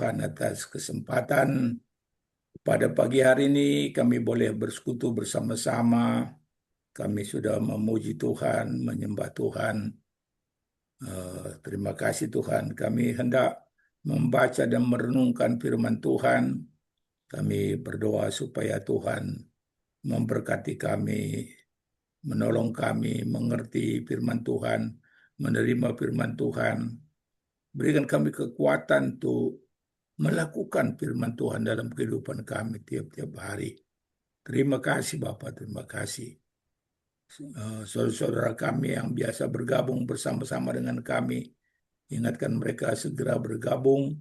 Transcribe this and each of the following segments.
Tuhan atas kesempatan pada pagi hari ini kami boleh bersekutu bersama-sama. Kami sudah memuji Tuhan, menyembah Tuhan. Terima kasih Tuhan. Kami hendak membaca dan merenungkan firman Tuhan. Kami berdoa supaya Tuhan memberkati kami, menolong kami mengerti firman Tuhan, menerima firman Tuhan. Berikan kami kekuatan untuk melakukan firman Tuhan dalam kehidupan kami tiap-tiap hari. Terima kasih Bapak, terima kasih. Saudara-saudara kami yang biasa bergabung bersama-sama dengan kami, ingatkan mereka segera bergabung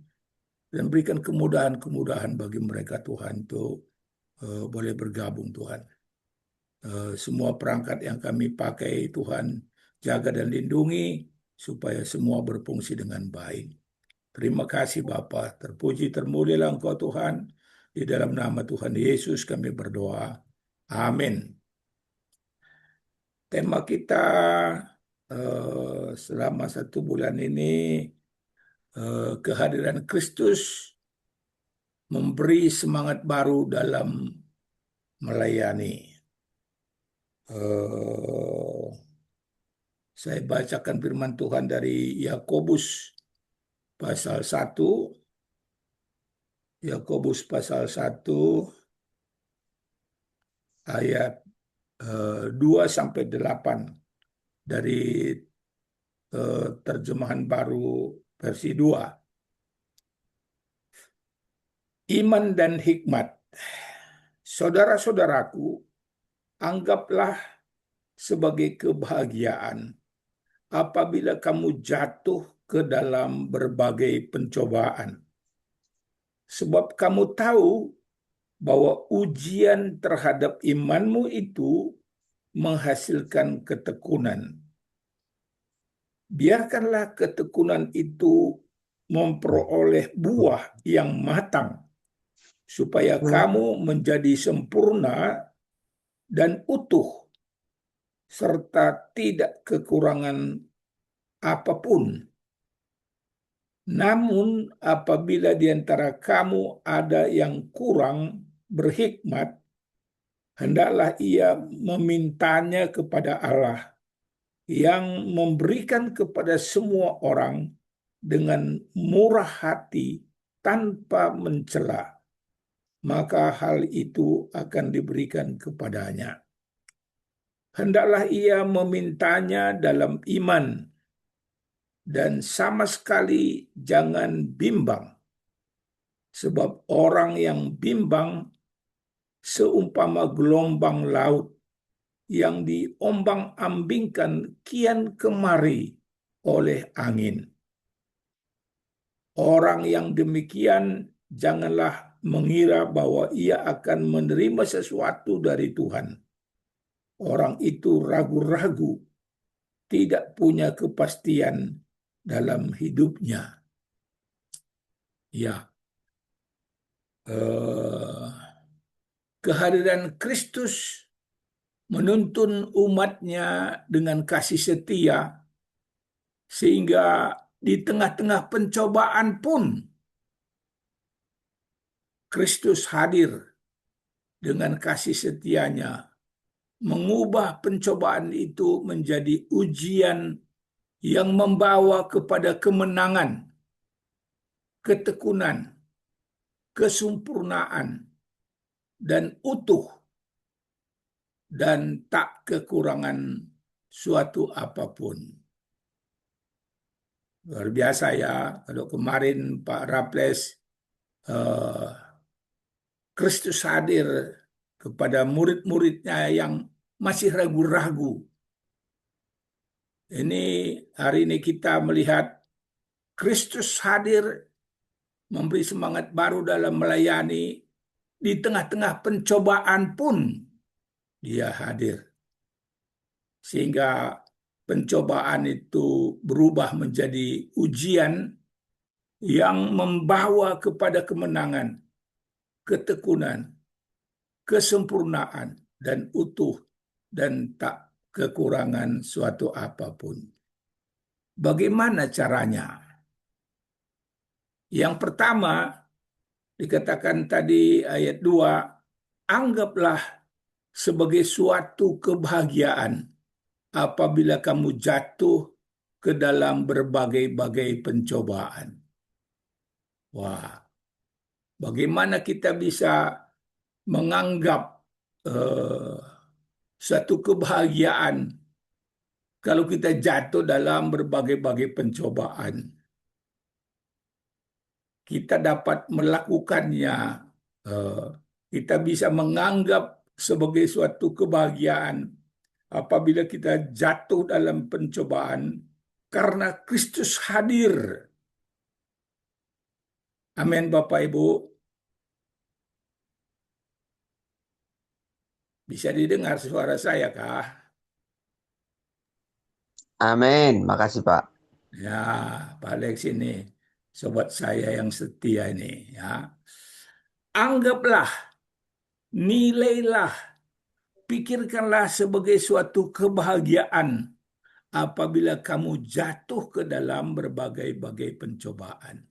dan berikan kemudahan-kemudahan bagi mereka Tuhan untuk boleh bergabung Tuhan. Semua perangkat yang kami pakai Tuhan jaga dan lindungi supaya semua berfungsi dengan baik. Terima kasih Bapa, terpuji termulialah Engkau Tuhan. Di dalam nama Tuhan Yesus kami berdoa. Amin. Tema kita selama 1 bulan ini, kehadiran Kristus memberi semangat baru dalam melayani. Saya bacakan firman Tuhan dari Yakobus pasal 1. Yakobus pasal 1 ayat 2-8 dari terjemahan baru versi 2. Iman dan hikmat. Saudara-saudaraku, anggaplah sebagai kebahagiaan apabila kamu jatuh ke dalam berbagai pencobaan. Sebab kamu tahu bahwa ujian terhadap imanmu itu menghasilkan ketekunan. Biarkanlah ketekunan itu memperoleh buah yang matang, supaya kamu menjadi sempurna dan utuh, serta tidak kekurangan apapun. Namun apabila di antara kamu ada yang kurang berhikmat, hendaklah ia memintanya kepada Allah, yang memberikan kepada semua orang dengan murah hati tanpa mencela, maka hal itu akan diberikan kepadanya. Hendaklah ia memintanya dalam iman, dan sama sekali jangan bimbang, sebab orang yang bimbang seumpama gelombang laut yang diombang-ambingkan kian kemari oleh angin. Orang yang demikian janganlah mengira bahwa ia akan menerima sesuatu dari Tuhan. Orang itu ragu-ragu, tidak punya kepastian dalam hidupnya. Ya, kehadiran Kristus menuntun umatnya dengan kasih setia, sehingga di tengah-tengah pencobaan pun Kristus hadir dengan kasih setianya, mengubah pencobaan itu menjadi ujian yang membawa kepada kemenangan, ketekunan, kesempurnaan, dan utuh, dan tak kekurangan suatu apapun. Luar biasa ya, kalau kemarin Pak Raples Kristus hadir kepada murid-muridnya yang masih ragu-ragu. Ini hari ini kita melihat Kristus hadir memberi semangat baru dalam melayani. Di tengah-tengah pencobaan pun dia hadir. Sehingga pencobaan itu berubah menjadi ujian yang membawa kepada kemenangan, ketekunan, kesempurnaan, dan utuh, dan tak kekurangan suatu apapun. Bagaimana caranya? Yang pertama, dikatakan tadi ayat 2, anggaplah sebagai suatu kebahagiaan apabila kamu jatuh ke dalam berbagai-bagai pencobaan. Wah, bagaimana kita bisa menganggap eh, suatu kebahagiaan kalau kita jatuh dalam berbagai-bagai pencobaan? Kita dapat melakukannya, eh, kita bisa menganggap sebagai suatu kebahagiaan apabila kita jatuh dalam pencobaan karena Kristus hadir. Amin, Bapak Ibu. Bisa didengar suara saya kah? Amin. Makasih, Pak. Ya, Pak Alex ini, sobat saya yang setia ini. Ya, anggaplah, nilailah, pikirkanlah sebagai suatu kebahagiaan apabila kamu jatuh ke dalam berbagai-bagai pencobaan.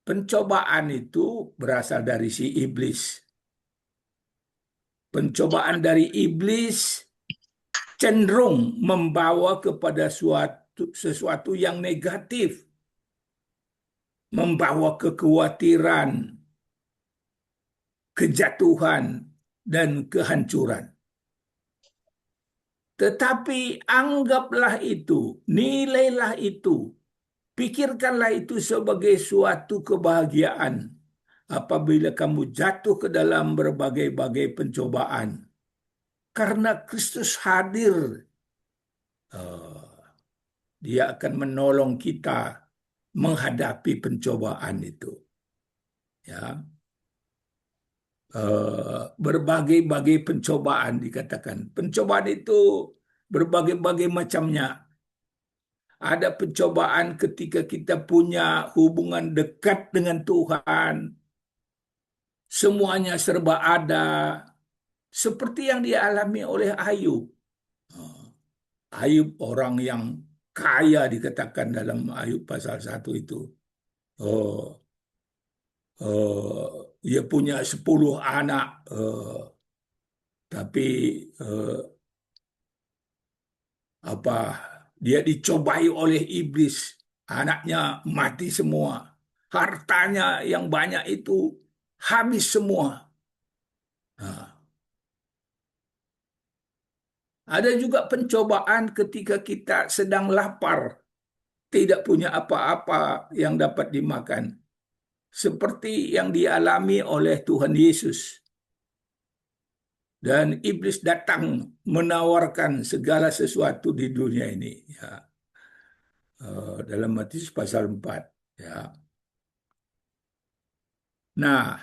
Pencobaan itu berasal dari si iblis. Pencobaan dari iblis cenderung membawa kepada sesuatu yang negatif, membawa kekhawatiran, kejatuhan, dan kehancuran. Tetapi anggaplah itu, nilailah itu, pikirkanlah itu sebagai suatu kebahagiaan apabila kamu jatuh ke dalam berbagai-bagai pencobaan. Karena Kristus hadir, eh, Dia akan menolong kita menghadapi pencobaan itu. Ya, berbagai-bagai pencobaan dikatakan. Pencobaan itu berbagai-bagai macamnya. Ada pencobaan ketika kita punya hubungan dekat dengan Tuhan, semuanya serba ada, seperti yang dialami oleh Ayub. Ayub orang yang kaya dikatakan dalam Ayub pasal 1 itu. Oh, dia punya 10 anak, tapi eh, apa dia dicobai oleh iblis, anaknya mati semua, hartanya yang banyak itu habis semua. Nah, ada juga pencobaan ketika kita sedang lapar, tidak punya apa-apa yang dapat dimakan, seperti yang dialami oleh Tuhan Yesus. Dan iblis datang menawarkan segala sesuatu di dunia ini. Ya, dalam Matius pasal 4. Ya. Nah,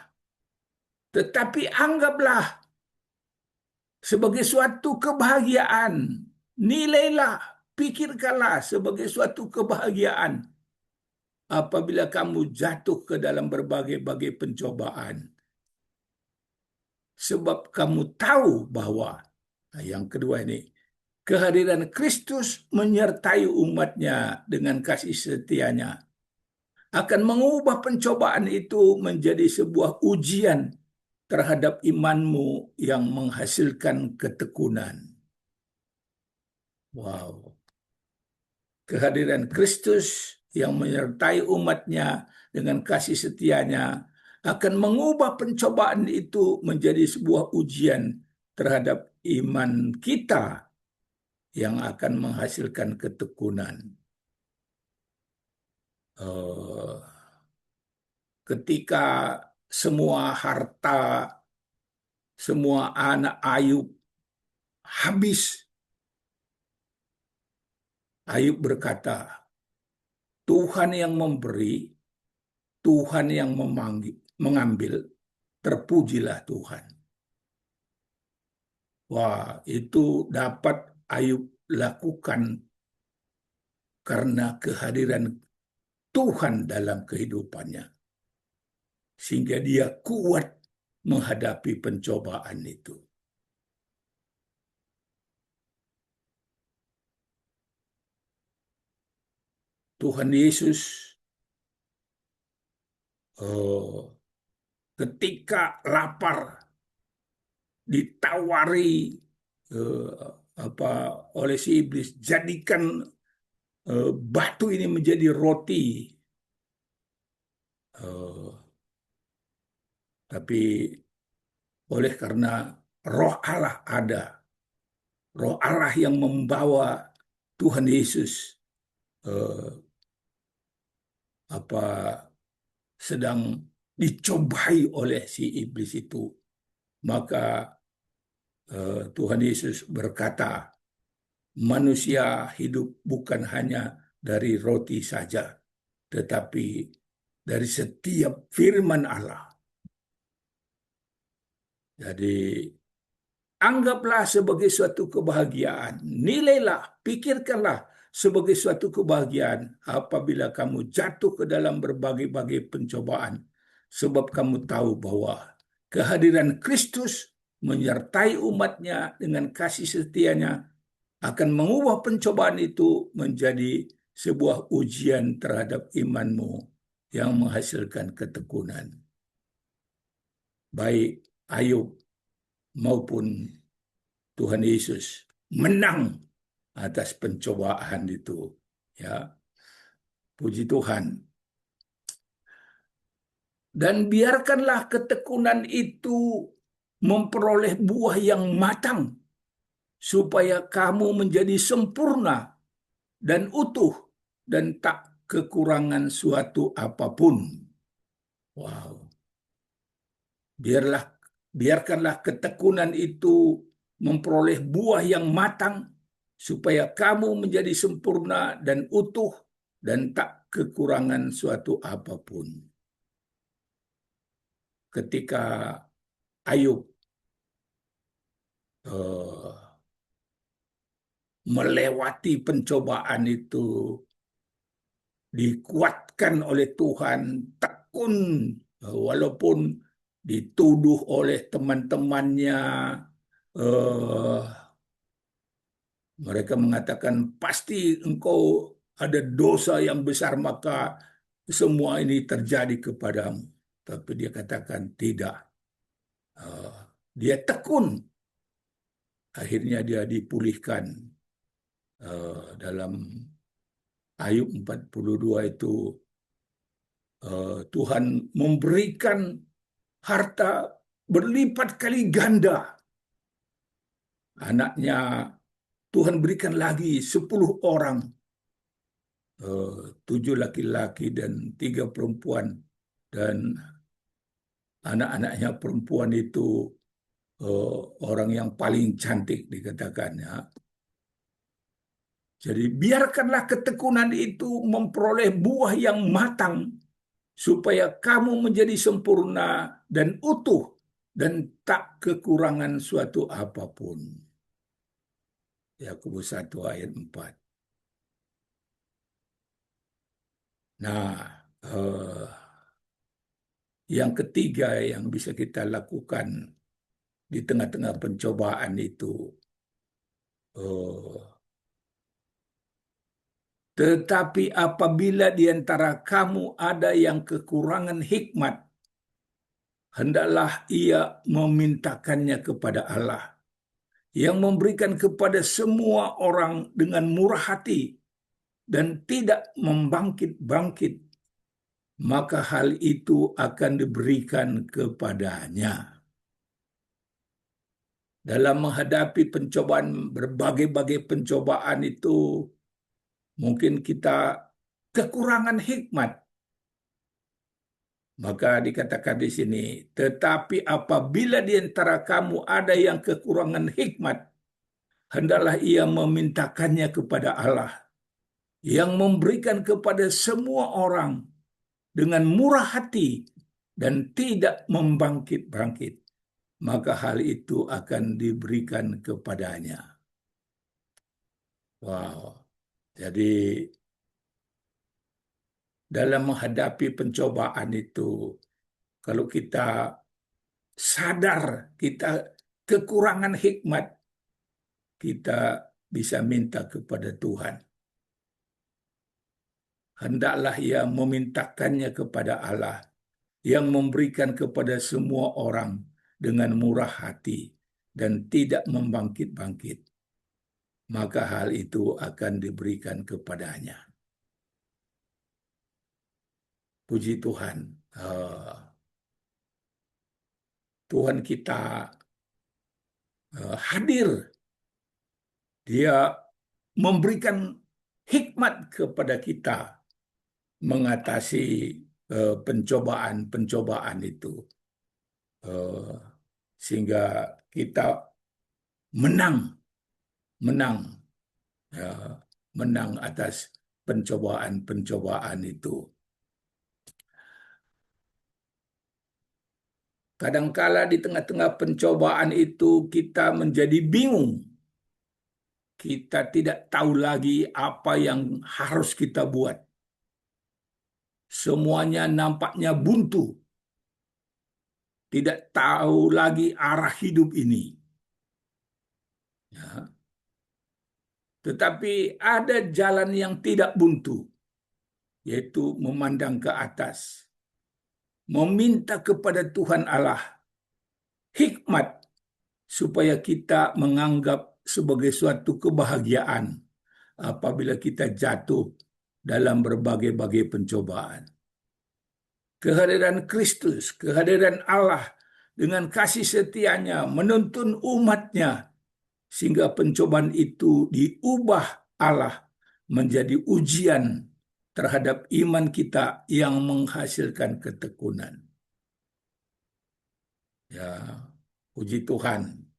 tetapi anggaplah sebagai suatu kebahagiaan. Nilailah, pikirkanlah sebagai suatu kebahagiaan apabila kamu jatuh ke dalam berbagai-bagai pencobaan. Sebab kamu tahu bahwa, nah yang kedua ini, kehadiran Kristus menyertai umatnya dengan kasih setianya akan mengubah pencobaan itu menjadi sebuah ujian terhadap imanmu yang menghasilkan ketekunan. Wow. Kehadiran Kristus yang menyertai umatnya dengan kasih setianya akan mengubah pencobaan itu menjadi sebuah ujian terhadap iman kita yang akan menghasilkan ketekunan. Eh, Ketika semua harta, semua anak Ayub habis, Ayub berkata, Tuhan yang memberi, Tuhan yang mengambil, terpujilah Tuhan. Wah, itu dapat Ayub lakukan karena kehadiran Tuhan dalam kehidupannya. Sehingga dia kuat menghadapi pencobaan itu. Tuhan Yesus eh, ketika lapar ditawari eh, apa oleh si iblis, jadikan batu ini menjadi roti. Eh, tapi oleh karena Roh Allah ada, Roh Allah yang membawa Tuhan Yesus eh, apa sedang dicobai oleh si iblis itu, maka Tuhan Yesus berkata, manusia hidup bukan hanya dari roti saja, tetapi dari setiap firman Allah. Jadi anggaplah sebagai suatu kebahagiaan. Nilailah, pikirkanlah sebagai suatu kebahagiaan apabila kamu jatuh ke dalam berbagai-bagai pencobaan. Sebab kamu tahu bahwa kehadiran Kristus menyertai umatnya dengan kasih setianya akan mengubah pencobaan itu menjadi sebuah ujian terhadap imanmu yang menghasilkan ketekunan. Baik Ayub maupun Tuhan Yesus menang atas pencobaan itu. Ya, puji Tuhan. Dan biarkanlah ketekunan itu memperoleh buah yang matang, supaya kamu menjadi sempurna dan utuh dan tak kekurangan suatu apapun. Wow. Biarkanlah ketekunan itu memperoleh buah yang matang, supaya kamu menjadi sempurna dan utuh dan tak kekurangan suatu apapun. Ketika Ayub eh, melewati pencobaan itu, dikuatkan oleh Tuhan, tekun walaupun dituduh oleh teman-temannya, eh, mereka mengatakan pasti engkau ada dosa yang besar, maka semua ini terjadi kepadamu. Tapi dia katakan tidak. Dia tekun. Akhirnya dia dipulihkan. Dalam Ayub 42 itu Tuhan memberikan harta berlipat kali ganda. Anaknya Tuhan berikan lagi 10 orang, 7 laki-laki dan 3 perempuan. Dan anak-anaknya perempuan itu orang yang paling cantik dikatakannya. Jadi biarkanlah ketekunan itu memperoleh buah yang matang, supaya kamu menjadi sempurna dan utuh dan tak kekurangan suatu apapun. Yakobus 1 ayat 4. Nah, yang ketiga yang bisa kita lakukan di tengah-tengah pencobaan itu, tetapi apabila di antara kamu ada yang kekurangan hikmat, hendaklah ia memintakannya kepada Allah, yang memberikan kepada semua orang dengan murah hati dan tidak membangkit-bangkit, maka hal itu akan diberikan kepadanya. Dalam menghadapi pencobaan, berbagai-bagai pencobaan itu, mungkin kita kekurangan hikmat. Maka dikatakan di sini, tetapi apabila di antara kamu ada yang kekurangan hikmat, hendaklah ia memintakannya kepada Allah, yang memberikan kepada semua orang dengan murah hati dan tidak membangkit-bangkit, maka hal itu akan diberikan kepadanya. Wow. Jadi dalam menghadapi pencobaan itu, kalau kita sadar kita kekurangan hikmat, kita bisa minta kepada Tuhan. Hendaklah ia memintakannya kepada Allah, yang memberikan kepada semua orang dengan murah hati dan tidak membangkit-bangkit, maka hal itu akan diberikan kepadanya. Puji Tuhan. Tuhan kita hadir. Dia memberikan hikmat kepada kita mengatasi pencobaan-pencobaan itu. Sehingga kita menang, menang, menang atas pencobaan-pencobaan itu. Kadangkala di tengah-tengah pencobaan itu kita menjadi bingung. Kita tidak tahu lagi apa yang harus kita buat. Semuanya nampaknya buntu. Tidak tahu lagi arah hidup ini. Ya. Tetapi ada jalan yang tidak buntu, yaitu memandang ke atas. Meminta kepada Tuhan Allah hikmat supaya kita menganggap sebagai suatu kebahagiaan apabila kita jatuh dalam berbagai-bagai pencobaan. Kehadiran Kristus, kehadiran Allah dengan kasih setianya menuntun umatnya sehingga pencobaan itu diubah Allah menjadi ujian terhadap iman kita yang menghasilkan ketekunan. Ya, puji Tuhan.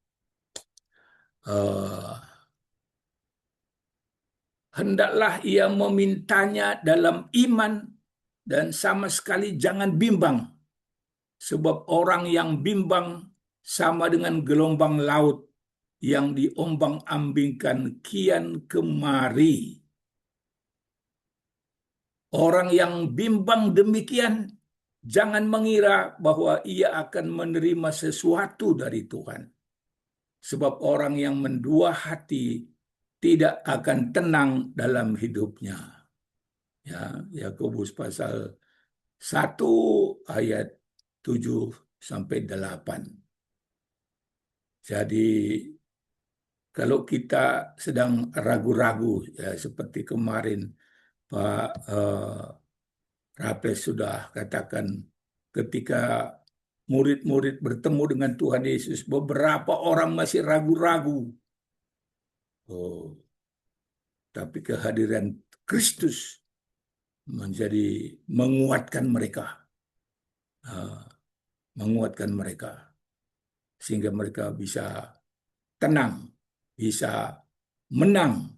Hendaklah ia memintanya dalam iman dan sama sekali jangan bimbang. Sebab orang yang bimbang sama dengan gelombang laut yang diombang-ambingkan kian kemari. Orang yang bimbang demikian, jangan mengira bahwa ia akan menerima sesuatu dari Tuhan. Sebab orang yang mendua hati tidak akan tenang dalam hidupnya. Ya, Yakobus pasal 1 ayat 7 sampai 8. Jadi kalau kita sedang ragu-ragu ya seperti kemarin Pak Raples sudah katakan ketika murid-murid bertemu dengan Tuhan Yesus, beberapa orang masih ragu-ragu. Tapi kehadiran Kristus menjadi menguatkan mereka, sehingga mereka bisa tenang, bisa menang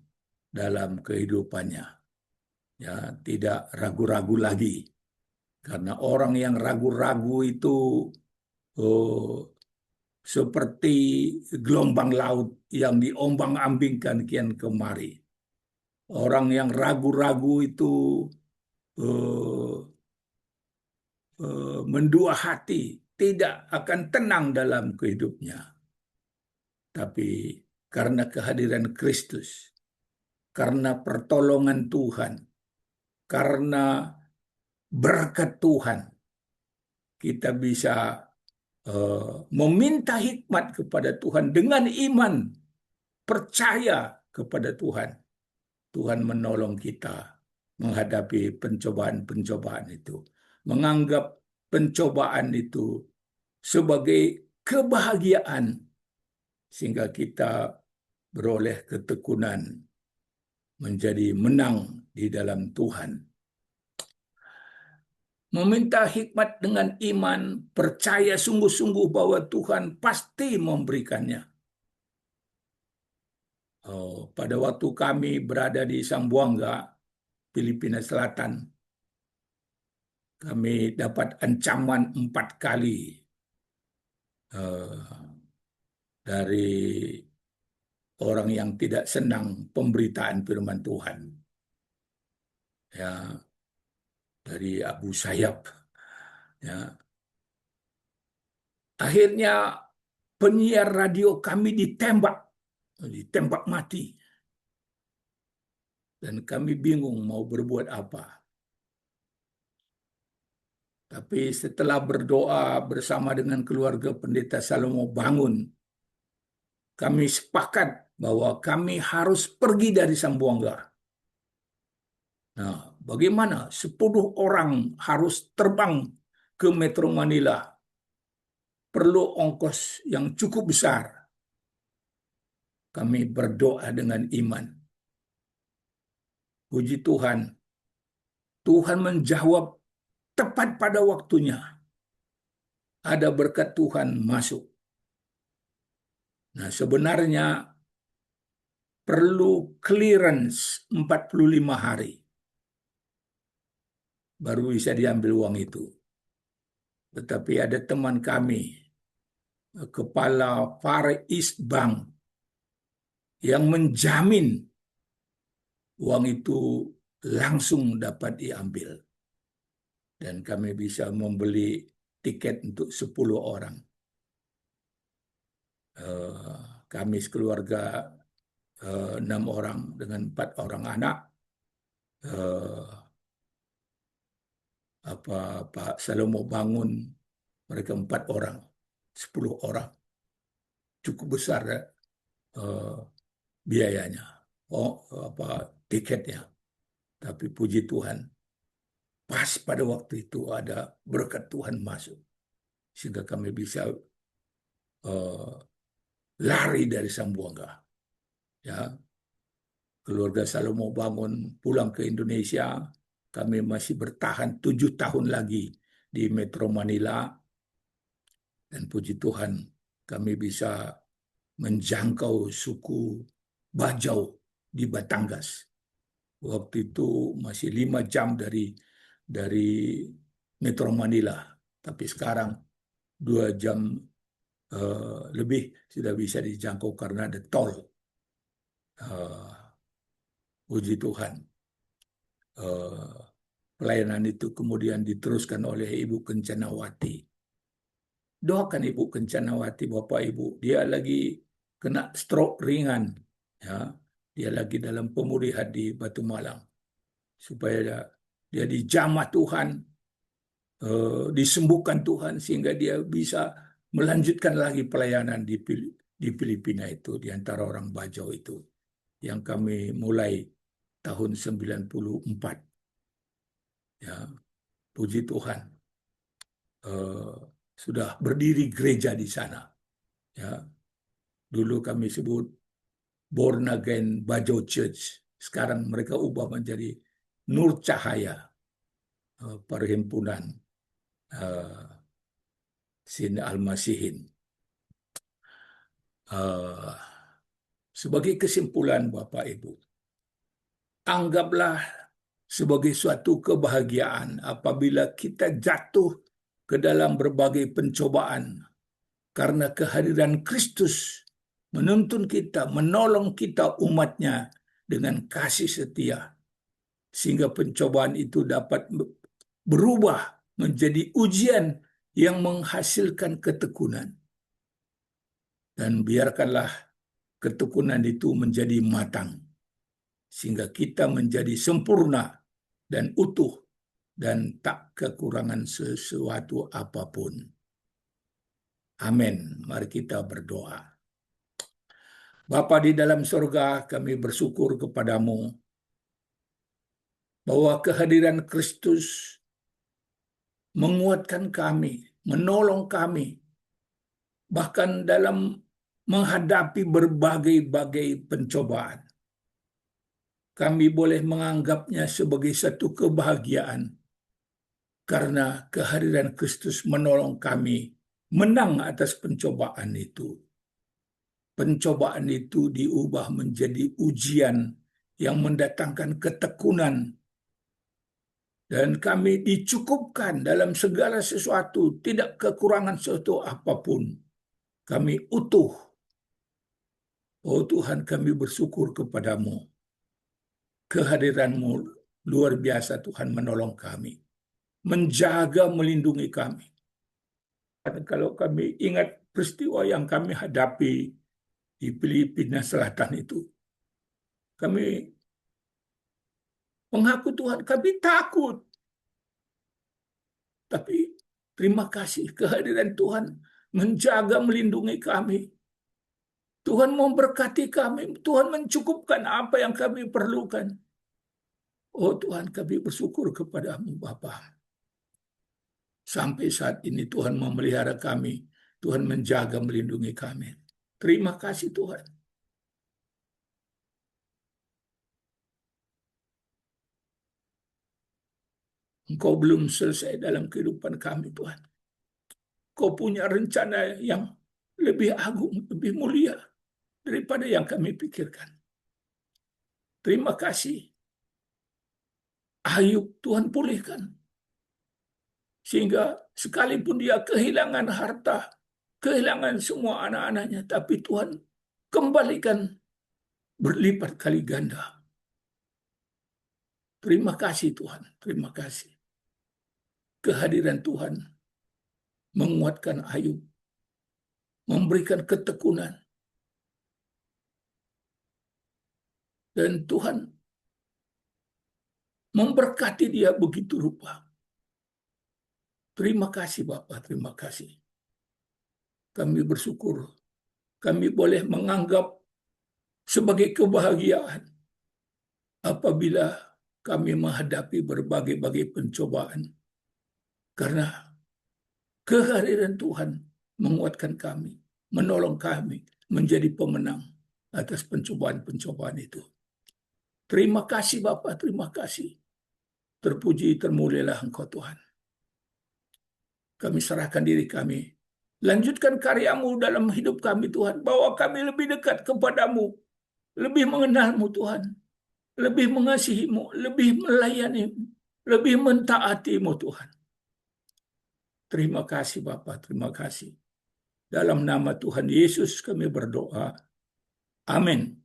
dalam kehidupannya. Ya, tidak ragu-ragu lagi. Karena orang yang ragu-ragu itu seperti gelombang laut yang diombang-ambingkan kian kemari. Orang yang ragu-ragu itu mendua hati, tidak akan tenang dalam hidupnya. Tapi karena kehadiran Kristus, karena pertolongan Tuhan, karena berkat Tuhan, kita bisa meminta hikmat kepada Tuhan dengan iman, percaya kepada Tuhan. Tuhan menolong kita menghadapi pencobaan-pencobaan itu. Menganggap pencobaan itu sebagai kebahagiaan sehingga kita beroleh ketekunan menjadi menang di dalam Tuhan. Meminta hikmat dengan iman, percaya sungguh-sungguh bahwa Tuhan pasti memberikannya. Pada waktu kami berada di Sambuanga, Filipina Selatan, kami dapat ancaman 4 kali dari orang yang tidak senang pemberitaan firman Tuhan. Ya, dari Abu Sayyaf. Ya. Akhirnya penyiar radio kami ditembak mati. Dan kami bingung mau berbuat apa. Tapi setelah berdoa bersama dengan keluarga Pendeta Salomo Bangun, kami sepakat bahwa kami harus pergi dari Sambuanga. Nah, bagaimana 10 orang harus terbang ke Metro Manila? Perlu ongkos yang cukup besar. Kami berdoa dengan iman. Puji Tuhan, Tuhan menjawab tepat pada waktunya. Ada berkat Tuhan masuk. Nah, sebenarnya perlu clearance 45 hari. Baru bisa diambil uang itu. Tetapi ada teman kami, kepala Far East Bank, yang menjamin uang itu langsung dapat diambil. Dan kami bisa membeli tiket untuk 10 orang. Kami sekeluarga 6 orang dengan 4 orang anak. Pak Salomo Bangun, mereka 4 orang, 10 orang. Cukup besar biayanya, tiketnya. Tapi puji Tuhan, pas pada waktu itu ada berkat Tuhan masuk. Sehingga kami bisa lari dari Sambuanga. Ya, keluarga Salomo Bangun pulang ke Indonesia. Kami masih bertahan 7 tahun lagi di Metro Manila. Dan puji Tuhan, kami bisa menjangkau suku Bajau di Batangas. Waktu itu masih 5 jam dari Metro Manila. Tapi sekarang 2 jam lebih sudah bisa dijangkau karena ada tol. Puji Tuhan. Pelayanan itu kemudian diteruskan oleh Ibu Kencanawati. Doakan Ibu Kencanawati, Bapak Ibu. Dia lagi kena stroke ringan. Ya, dia lagi dalam pemulihan di Batu Malang. Supaya dia dijamah Tuhan, disembuhkan Tuhan, sehingga dia bisa melanjutkan lagi pelayanan di Filipina itu, di antara orang Bajau itu. Yang kami mulai tahun 94. Ya, puji Tuhan. Sudah berdiri gereja di sana. Ya, dulu kami sebut Born Again Bajau Church. Sekarang mereka ubah menjadi Nur Cahaya, Perhimpunan Sin Almasihin. Sebagai kesimpulan, Bapak Ibu, anggaplah sebagai suatu kebahagiaan apabila kita jatuh ke dalam berbagai pencobaan, karena kehadiran Kristus menuntun kita, menolong kita umatnya dengan kasih setia, sehingga pencobaan itu dapat berubah menjadi ujian yang menghasilkan ketekunan. Dan biarkanlah ketekunan itu menjadi matang, sehingga kita menjadi sempurna dan utuh dan tak kekurangan sesuatu apapun. Amin. Mari kita berdoa. Bapa di dalam surga, kami bersyukur kepadamu bahwa kehadiran Kristus menguatkan kami, menolong kami, bahkan dalam menghadapi berbagai-bagai pencobaan. Kami boleh menganggapnya sebagai satu kebahagiaan, karena kehadiran Kristus menolong kami menang atas pencobaan itu. Pencobaan itu diubah menjadi ujian yang mendatangkan ketekunan, dan kami dicukupkan dalam segala sesuatu, tidak kekurangan sesuatu apapun. Kami utuh. Oh Tuhan, kami bersyukur kepadamu. Kehadiran-Mu luar biasa, Tuhan, menolong kami, menjaga, melindungi kami. Dan kalau kami ingat peristiwa yang kami hadapi di Filipina Selatan itu, kami mengaku, Tuhan, kami takut. Tapi Terima kasih kehadiran Tuhan menjaga, melindungi kami. Tuhan memberkati kami. Tuhan mencukupkan apa yang kami perlukan. Oh Tuhan, kami bersyukur kepada-Mu Bapa. Sampai saat ini Tuhan memelihara kami. Tuhan menjaga, melindungi kami. Terima kasih Tuhan. Engkau belum selesai dalam kehidupan kami Tuhan. Kau punya rencana yang lebih agung, lebih mulia daripada yang kami pikirkan. Terima kasih. Ayub Tuhan pulihkan. Sehingga sekalipun dia kehilangan harta, kehilangan semua anak-anaknya, tapi Tuhan kembalikan berlipat kali ganda. Terima kasih Tuhan, terima kasih. Kehadiran Tuhan menguatkan Ayub, memberikan ketekunan. Dan Tuhan memberkati dia begitu rupa. Terima kasih Bapak, terima kasih. Kami bersyukur, kami boleh menganggap sebagai kebahagiaan apabila kami menghadapi berbagai-bagai pencobaan. Karena kehadiran Tuhan menguatkan kami, menolong kami menjadi pemenang atas pencobaan-pencobaan itu. Terima kasih Bapak, terima kasih. Terpuji, termulialah Engkau Tuhan. Kami serahkan diri kami. Lanjutkan karya-Mu dalam hidup kami Tuhan. Bawa kami lebih dekat kepada-Mu. Lebih mengenal-Mu Tuhan. Lebih mengasihi-Mu. Lebih melayani-Mu. Lebih mentaati-Mu Tuhan. Terima kasih Bapa, terima kasih. Dalam nama Tuhan Yesus kami berdoa. Amin.